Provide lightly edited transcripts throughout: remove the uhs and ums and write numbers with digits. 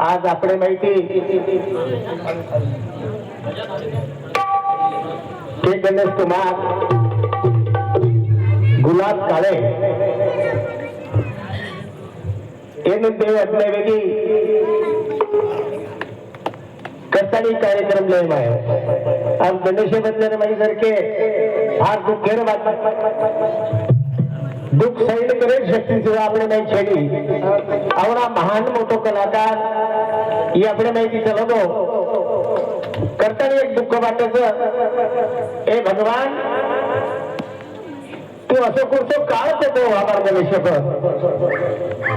आज आपले माहिती के गणेश कुमार गुलाब काळे देव अज्ञावेदी करतानी कार्यक्रम लय माय आज गणेश बंधन माई सारखे फार दुःखेर दुःख सैन करे शक्ती सेवा आपले नाही छेडी आवडा महान मोठो कलाकार ही आपले माहिती चलतो करताना एक दुःख वाटत ए भगवान तू असं करतो काळ देतो आम्हाला गणेश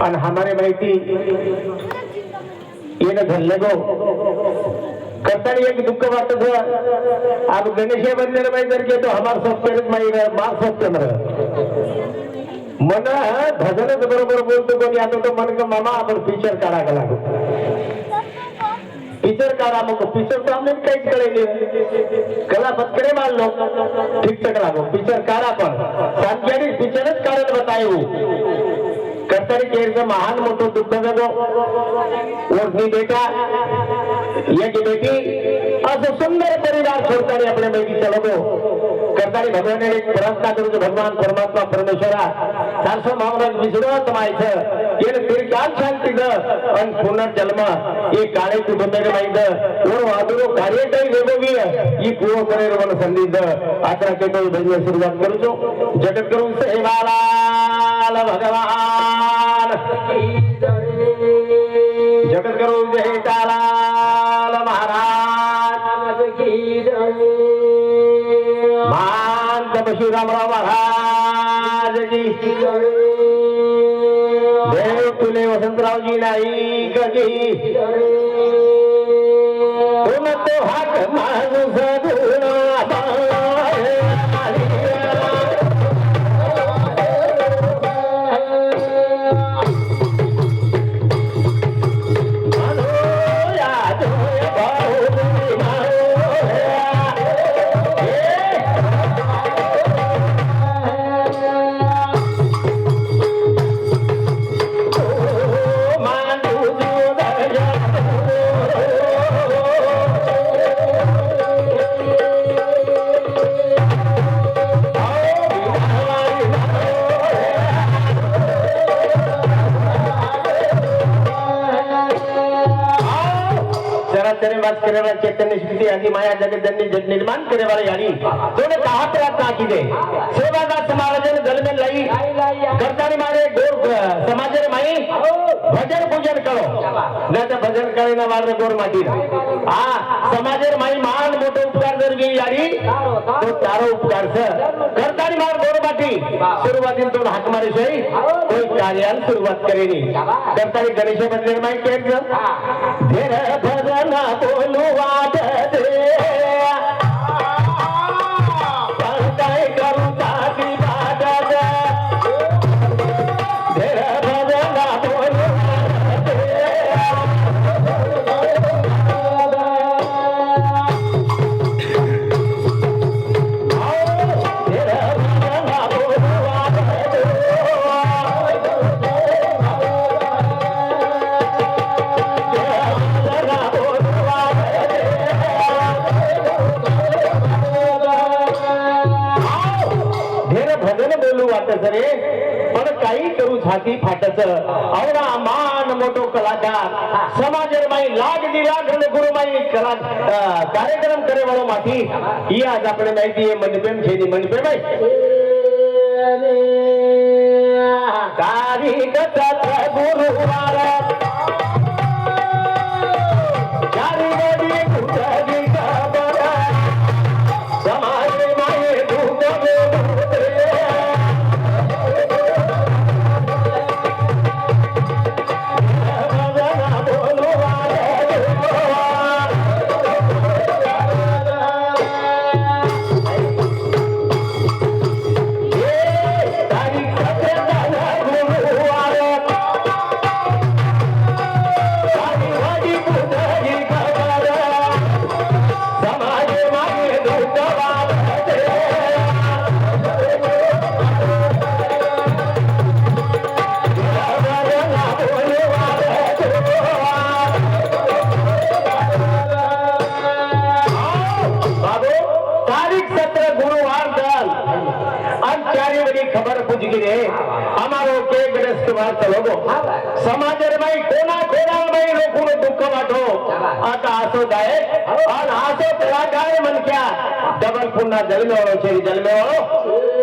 आणि हमारे माहिती येणं धरले गो करताना एक दुःख वाटत अब गणेश बंधन माई जर घेतो हमार सत्य माई मार सत्य मन भजनच बरोबर बोलतो कोणी आता तो मन का मामा आपण पिक्चर काढायला लागू पिक्चर काढा मग पिक्चर तो आम्ही काहीच कळेल कला पत्करे मानलो ठीक तक लागो पिक्चर काढा पण सांगली पिक्चरच काढत बतायू करताना केरचं महान मोठं दुःख जगो ओढणी बेटा एक बेटी असं सुंदर परिवार सोडताना आपल्या माहिती चलतो करताना भगवान एक प्रार्थना करू भगवान परमात्मा परमेश्वरा सारसो महाराज विसरत माहित येन तिरकाल शांती द अन पुनर्जन्म ये काळे कुटुंबाने माहित और वादुरो कार्य काही वेगोगी ही पूर्ण करे मन संधी द आत्रा के तो भजन सुरुवात करू छो जगत करू सेवालाल भगवान जगत करू जय तालाल महाराज की जय मान तपश्री रामराव महाराज की देव तुले वसंतरावजी नाईक की तुम तो हाक माणूस गुणा करेवाला चैतन्य शक्ति आदि माया जगत जननी निर्माण करे वाले यानी तूने कहा प्रार्थना की दे सेवादार समाजन दल में लाई करतानी मारे गोर समाज रे माई भजन पूजन करो न तो भजन करे ना वाले गोर माटी हां समाज रे माई मान मोठो उपकार जर गे यानी तो तारो उपकार से करतानी मार गोर माटी सुरुवातीन तो हाक मारे सही कोई कार्यान सुरुवात करेनी करतानी गणेश बंधन माई केर धेर भजन बोलू वाट दे पंचाय करू ताकी वाट दे धेर भजन बोलू वाट दे पण काही करू छाती फाटत आवडा मान मोठो कलाकार समाज माई लाग दिला गुरुमाई कला कार्यक्रम करे वालो माथी ही आज आपण माहिती मनप्रेम छेदी मनप्रेम कार्यकर्ता गुरुवार ગુરુવાર દલ આજ ચારે બધી ખબર પૂછી ગઈ રે અમારો કે ગ્રસ્ત વાત લોગો સમાજર ભાઈ કોના કોના ભાઈ લોકોનો દુઃખ વાટો આતા આસો દાય અને આસો કલાકાર મન ક્યાં જબલપુરના જલમે વાળો છે જલમે વાળો